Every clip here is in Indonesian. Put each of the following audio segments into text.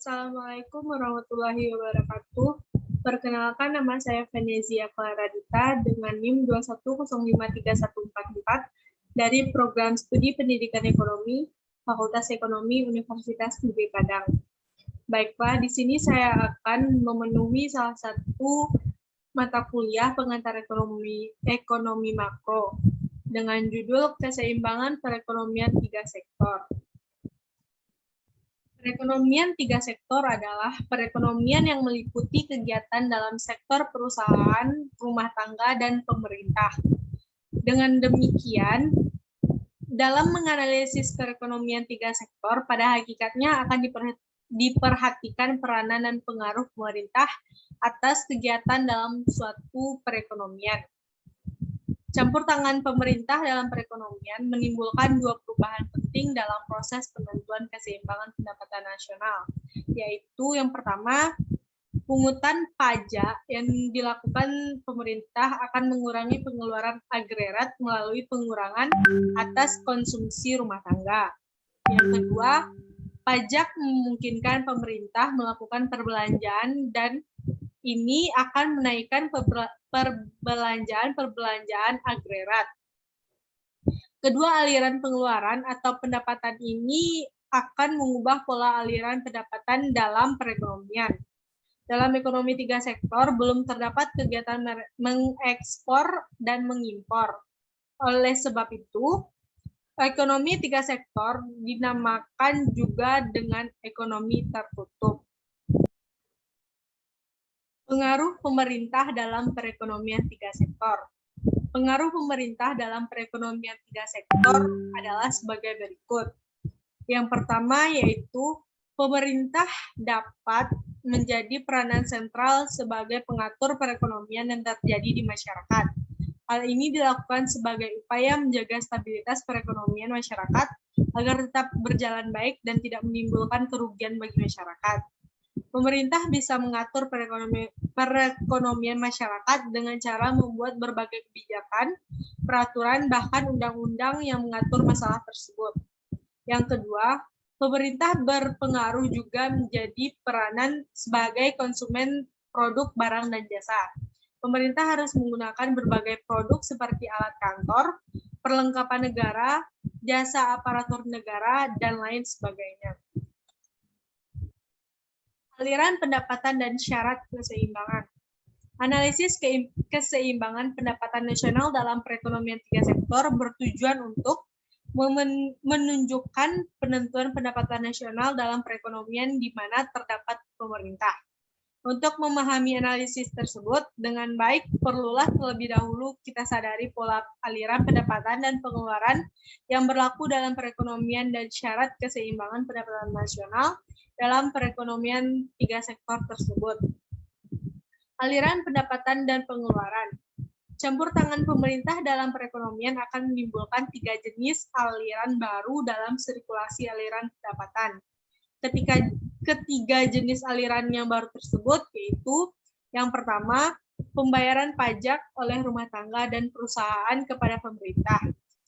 Assalamualaikum warahmatullahi wabarakatuh. Perkenalkan, nama saya Venezia Claradita dengan NIM 2105314 dari Program Studi Pendidikan Ekonomi, Fakultas Ekonomi Universitas Negeri Padang. Baiklah, di sini saya akan memenuhi salah satu mata kuliah pengantar ekonomi makro dengan judul Keseimbangan Perekonomian Tiga Sektor. Perekonomian tiga sektor adalah perekonomian yang meliputi kegiatan dalam sektor perusahaan, rumah tangga, dan pemerintah. Dengan demikian, dalam menganalisis perekonomian tiga sektor, pada hakikatnya akan diperhatikan peranan dan pengaruh pemerintah atas kegiatan dalam suatu perekonomian. Campur tangan pemerintah dalam perekonomian menimbulkan dua perubahan penting dalam proses penentuan keseimbangan pendapatan nasional, yaitu yang pertama, pungutan pajak yang dilakukan pemerintah akan mengurangi pengeluaran agregat melalui pengurangan atas konsumsi rumah tangga. Yang kedua, pajak memungkinkan pemerintah melakukan perbelanjaan dan ini akan menaikkan perbelanjaan agregat. Kedua aliran pengeluaran atau pendapatan ini akan mengubah pola aliran pendapatan dalam perekonomian. Dalam ekonomi tiga sektor belum terdapat kegiatan mengekspor dan mengimpor. Oleh sebab itu, ekonomi tiga sektor dinamakan juga dengan ekonomi tertutup. Pengaruh pemerintah dalam perekonomian tiga sektor. Pengaruh pemerintah dalam perekonomian tiga sektor adalah sebagai berikut. Yang pertama yaitu pemerintah dapat menjadi peranan sentral sebagai pengatur perekonomian yang terjadi di masyarakat. Hal ini dilakukan sebagai upaya menjaga stabilitas perekonomian masyarakat agar tetap berjalan baik dan tidak menimbulkan kerugian bagi masyarakat. Pemerintah bisa mengatur perekonomian masyarakat dengan cara membuat berbagai kebijakan, peraturan, bahkan undang-undang yang mengatur masalah tersebut. Yang kedua, pemerintah berpengaruh juga menjadi peranan sebagai konsumen produk barang dan jasa. Pemerintah harus menggunakan berbagai produk seperti alat kantor, perlengkapan negara, jasa aparatur negara, dan lain sebagainya. Aliran pendapatan dan syarat keseimbangan. Analisis keseimbangan pendapatan nasional dalam perekonomian tiga sektor bertujuan untuk menunjukkan penentuan pendapatan nasional dalam perekonomian di mana terdapat pemerintah. Untuk memahami analisis tersebut dengan baik, perlulah terlebih dahulu kita sadari pola aliran pendapatan dan pengeluaran yang berlaku dalam perekonomian dan syarat keseimbangan pendapatan nasional dalam perekonomian tiga sektor tersebut. Aliran pendapatan dan pengeluaran. Campur tangan pemerintah dalam perekonomian akan menimbulkan tiga jenis aliran baru dalam sirkulasi aliran pendapatan. Ketiga jenis aliran yang baru tersebut yaitu yang pertama, pembayaran pajak oleh rumah tangga dan perusahaan kepada pemerintah.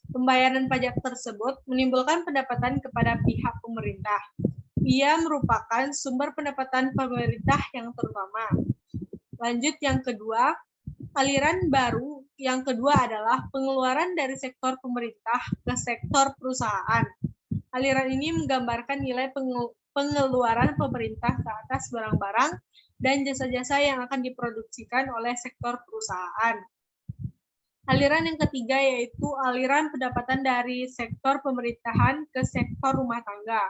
Pembayaran pajak tersebut menimbulkan pendapatan kepada pihak pemerintah. Ia merupakan sumber pendapatan pemerintah yang terutama. Lanjut yang kedua, aliran baru yang kedua adalah pengeluaran dari sektor pemerintah ke sektor perusahaan. Aliran ini menggambarkan nilai pengeluaran pemerintah ke atas barang-barang dan jasa-jasa yang akan diproduksikan oleh sektor perusahaan. Aliran yang ketiga yaitu aliran pendapatan dari sektor pemerintahan ke sektor rumah tangga.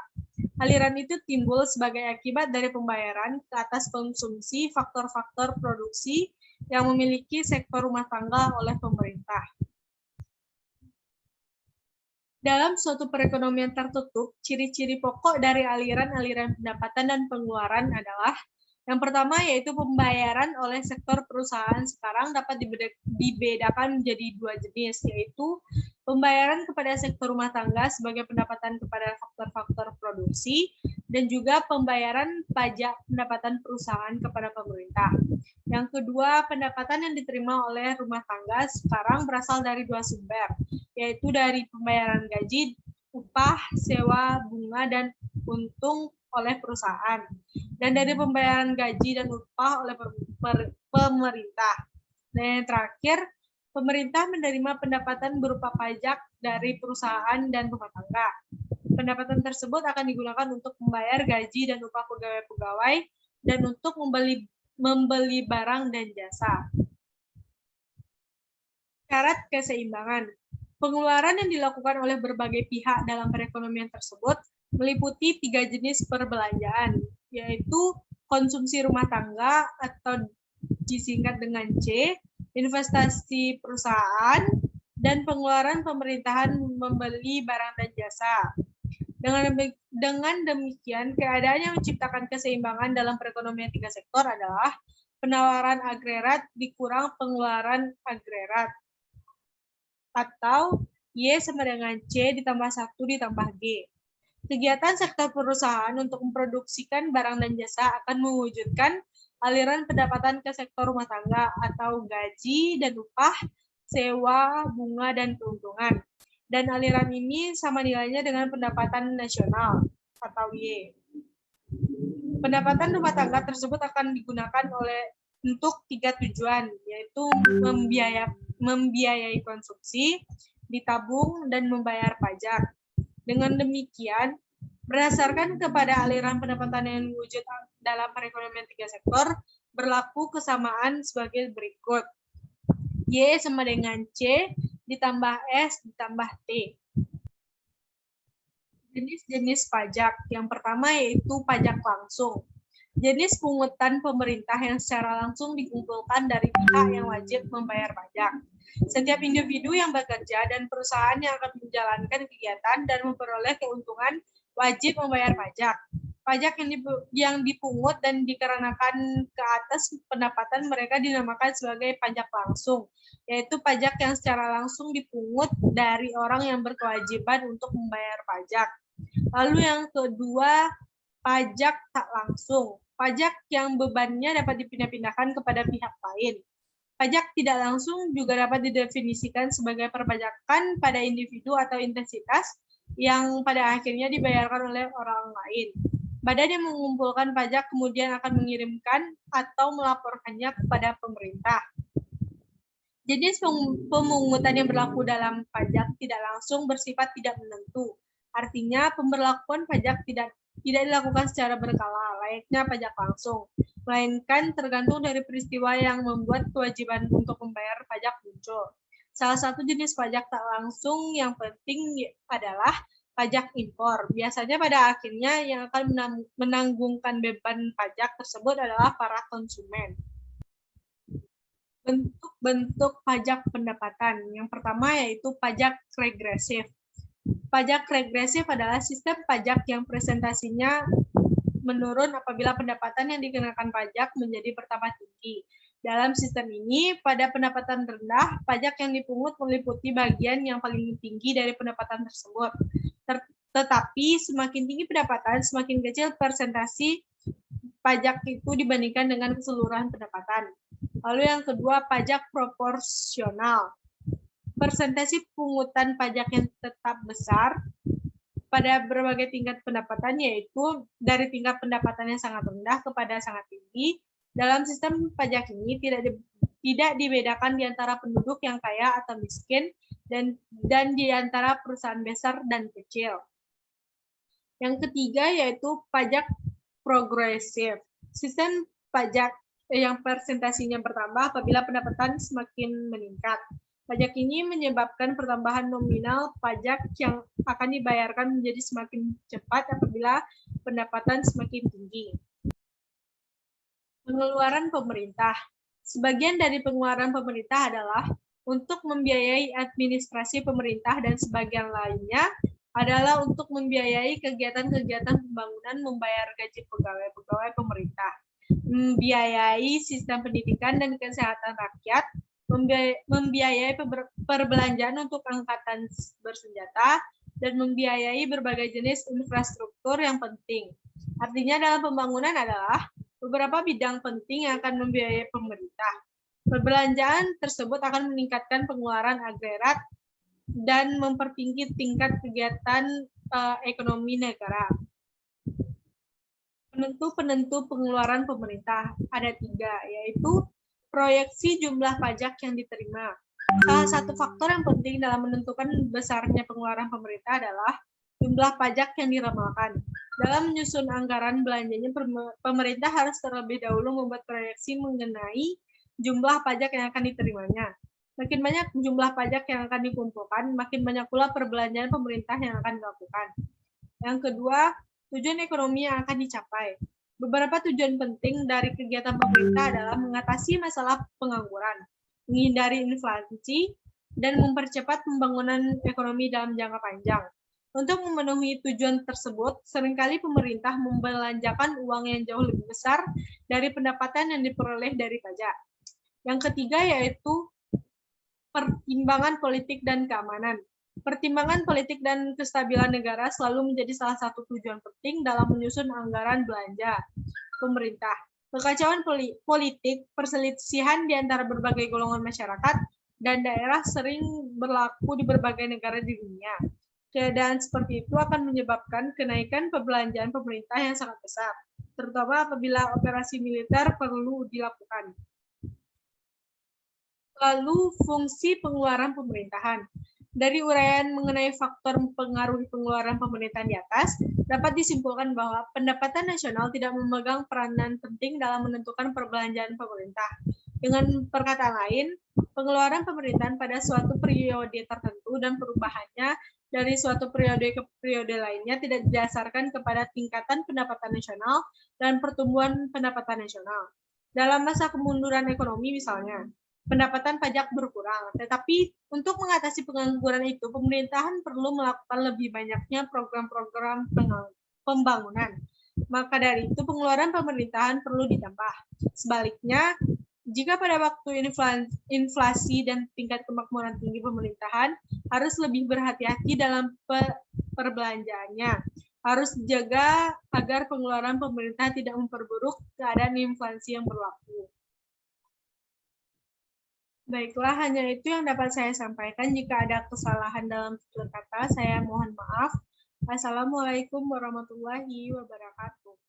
Aliran itu timbul sebagai akibat dari pembayaran ke atas konsumsi faktor-faktor produksi yang memiliki sektor rumah tangga oleh pemerintah. Dalam suatu perekonomian tertutup, ciri-ciri pokok dari aliran-aliran pendapatan dan pengeluaran adalah yang pertama yaitu pembayaran oleh sektor perusahaan sekarang dapat dibedakan menjadi dua jenis, yaitu pembayaran kepada sektor rumah tangga sebagai pendapatan kepada faktor-faktor produksi dan juga pembayaran pajak pendapatan perusahaan kepada pemerintah. Yang kedua, pendapatan yang diterima oleh rumah tangga sekarang berasal dari dua sumber, yaitu dari pembayaran gaji, upah, sewa, bunga, dan untung oleh perusahaan, dan dari pembayaran gaji dan upah oleh pemerintah. Dan yang terakhir, pemerintah menerima pendapatan berupa pajak dari perusahaan dan rumah tangga. Pendapatan tersebut akan digunakan untuk membayar gaji dan upah pegawai-pegawai dan untuk membeli barang dan jasa. Syarat keseimbangan. Pengeluaran yang dilakukan oleh berbagai pihak dalam perekonomian tersebut meliputi 3 jenis perbelanjaan, yaitu konsumsi rumah tangga atau disingkat dengan C, investasi perusahaan, dan pengeluaran pemerintahan membeli barang dan jasa. Dengan demikian, keadaan yang menciptakan keseimbangan dalam perekonomian 3 sektor adalah penawaran agregat dikurang pengeluaran agregat, atau Y sama dengan C ditambah 1 ditambah G. Kegiatan sektor perusahaan untuk memproduksikan barang dan jasa akan mewujudkan aliran pendapatan ke sektor rumah tangga atau gaji dan upah, sewa, bunga, dan keuntungan. Dan aliran ini sama nilainya dengan pendapatan nasional atau Y. Pendapatan rumah tangga tersebut akan digunakan untuk 3 tujuan, yaitu membiayai konsumsi, ditabung, dan membayar pajak. Dengan demikian, berdasarkan kepada aliran pendapatan yang wujud dalam perekonomian 3 sektor, berlaku kesamaan sebagai berikut. Y sama dengan C ditambah S ditambah T. Jenis-jenis pajak. Yang pertama yaitu pajak langsung. Jenis pungutan pemerintah yang secara langsung dikumpulkan dari pihak yang wajib membayar pajak. Setiap individu yang bekerja dan perusahaan yang akan menjalankan kegiatan dan memperoleh keuntungan wajib membayar pajak. Pajak yang dipungut dan dikenakan ke atas pendapatan mereka dinamakan sebagai pajak langsung, yaitu pajak yang secara langsung dipungut dari orang yang berkewajiban untuk membayar pajak. Lalu yang kedua, pajak tak langsung. Pajak yang bebannya dapat dipindah-pindahkan kepada pihak lain. Pajak tidak langsung juga dapat didefinisikan sebagai perpajakan pada individu atau intensitas yang pada akhirnya dibayarkan oleh orang lain. Badan yang mengumpulkan pajak kemudian akan mengirimkan atau melaporkannya kepada pemerintah. Jenis pemungutan yang berlaku dalam pajak tidak langsung bersifat tidak menentu. Artinya, pemberlakuan pajak tidak dilakukan secara berkala, layaknya pajak langsung, melainkan tergantung dari peristiwa yang membuat kewajiban untuk membayar pajak muncul. Salah satu jenis pajak tak langsung yang penting adalah pajak impor. Biasanya pada akhirnya yang akan menanggungkan beban pajak tersebut adalah para konsumen. Bentuk-bentuk pajak pendapatan. Yang pertama yaitu pajak regresif. Pajak regresif adalah sistem pajak yang presentasinya menurun apabila pendapatan yang dikenakan pajak menjadi bertambah tinggi. Dalam sistem ini, pada pendapatan rendah, pajak yang dipungut meliputi bagian yang paling tinggi dari pendapatan tersebut. Tetapi semakin tinggi pendapatan, semakin kecil persentasi pajak itu dibandingkan dengan keseluruhan pendapatan. Lalu yang kedua, pajak proporsional. Persentase pungutan pajak yang tetap besar pada berbagai tingkat pendapatan, yaitu dari tingkat pendapatan yang sangat rendah kepada sangat tinggi. Dalam sistem pajak ini tidak dibedakan di antara penduduk yang kaya atau miskin dan di antara perusahaan besar dan kecil. Yang ketiga yaitu pajak progresif. Sistem pajak yang persentasinya bertambah apabila pendapatan semakin meningkat. Pajak ini menyebabkan pertambahan nominal pajak yang akan dibayarkan menjadi semakin cepat apabila pendapatan semakin tinggi. Pengeluaran pemerintah. Sebagian dari pengeluaran pemerintah adalah untuk membiayai administrasi pemerintah dan sebagian lainnya adalah untuk membiayai kegiatan-kegiatan pembangunan, membayar gaji pegawai-pegawai pemerintah, membiayai sistem pendidikan dan kesehatan rakyat, membiayai perbelanjaan untuk angkatan bersenjata, dan membiayai berbagai jenis infrastruktur yang penting. Artinya dalam pembangunan adalah beberapa bidang penting yang akan membiayai pemerintah. Perbelanjaan tersebut akan meningkatkan pengeluaran agregat dan mempertinggi tingkat kegiatan ekonomi negara. Penentu-penentu pengeluaran pemerintah ada 3, yaitu proyeksi jumlah pajak yang diterima. Salah satu faktor yang penting dalam menentukan besarnya pengeluaran pemerintah adalah jumlah pajak yang diramalkan. Dalam menyusun anggaran belanjanya, pemerintah harus terlebih dahulu membuat proyeksi mengenai jumlah pajak yang akan diterimanya. Makin banyak jumlah pajak yang akan dikumpulkan, makin banyak pula perbelanjaan pemerintah yang akan dilakukan. Yang kedua, tujuan ekonomi yang akan dicapai. Beberapa tujuan penting dari kegiatan pemerintah adalah mengatasi masalah pengangguran, menghindari inflasi, dan mempercepat pembangunan ekonomi dalam jangka panjang. Untuk memenuhi tujuan tersebut, seringkali pemerintah membelanjakan uang yang jauh lebih besar dari pendapatan yang diperoleh dari pajak. Yang ketiga yaitu pertimbangan politik dan keamanan. Pertimbangan politik dan kestabilan negara selalu menjadi salah satu tujuan penting dalam menyusun anggaran belanja pemerintah. Kekacauan politik, perselisihan di antara berbagai golongan masyarakat dan daerah sering berlaku di berbagai negara di dunia. Keadaan seperti itu akan menyebabkan kenaikan perbelanjaan pemerintah yang sangat besar, terutama apabila operasi militer perlu dilakukan. Lalu, fungsi pengeluaran pemerintahan. Dari uraian mengenai faktor mempengaruhi pengeluaran pemerintahan di atas, dapat disimpulkan bahwa pendapatan nasional tidak memegang peranan penting dalam menentukan perbelanjaan pemerintah. Dengan perkataan lain, pengeluaran pemerintahan pada suatu periode tertentu dan perubahannya dari suatu periode ke periode lainnya tidak didasarkan kepada tingkatan pendapatan nasional dan pertumbuhan pendapatan nasional. Dalam masa kemunduran ekonomi misalnya, pendapatan pajak berkurang. Tetapi untuk mengatasi pengangguran itu, pemerintahan perlu melakukan lebih banyaknya program-program pembangunan. Maka dari itu, pengeluaran pemerintahan perlu ditambah. Sebaliknya, jika pada waktu inflasi dan tingkat kemakmuran tinggi, pemerintahan harus lebih berhati-hati dalam perbelanjaannya. Harus dijaga agar pengeluaran pemerintah tidak memperburuk keadaan inflasi yang berlaku. Baiklah, hanya itu yang dapat saya sampaikan. Jika ada kesalahan dalam tutur kata, saya mohon maaf. Assalamualaikum warahmatullahi wabarakatuh.